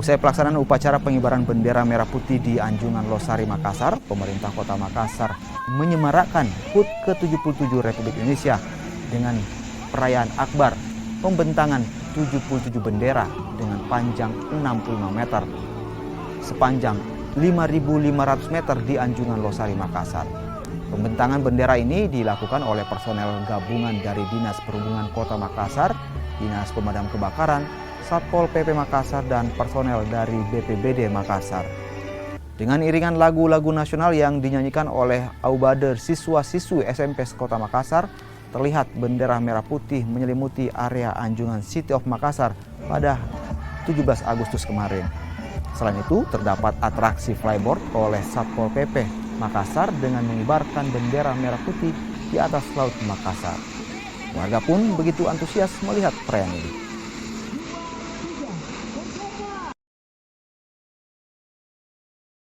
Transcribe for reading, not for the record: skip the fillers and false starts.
Usai pelaksanaan upacara pengibaran bendera merah putih di Anjungan Losari, Makassar, pemerintah Kota Makassar menyemarakkan HUT ke-77 Republik Indonesia dengan perayaan akbar pembentangan 77 bendera dengan panjang 65 meter sepanjang 5.500 meter di Anjungan Losari, Makassar. Pembentangan bendera ini dilakukan oleh personel gabungan dari Dinas Perhubungan Kota Makassar, Dinas Pemadam Kebakaran, Satpol PP Makassar, dan personel dari BPBD Makassar. Dengan iringan lagu-lagu nasional yang dinyanyikan oleh Aubader siswa-siswi SMP Kota Makassar, terlihat bendera merah putih menyelimuti area Anjungan City of Makassar pada 17 Agustus kemarin. Selain itu, terdapat atraksi flyboard oleh Satpol PP Makassar dengan mengibarkan bendera merah putih di atas laut Makassar. Warga pun begitu antusias melihat perayaan ini.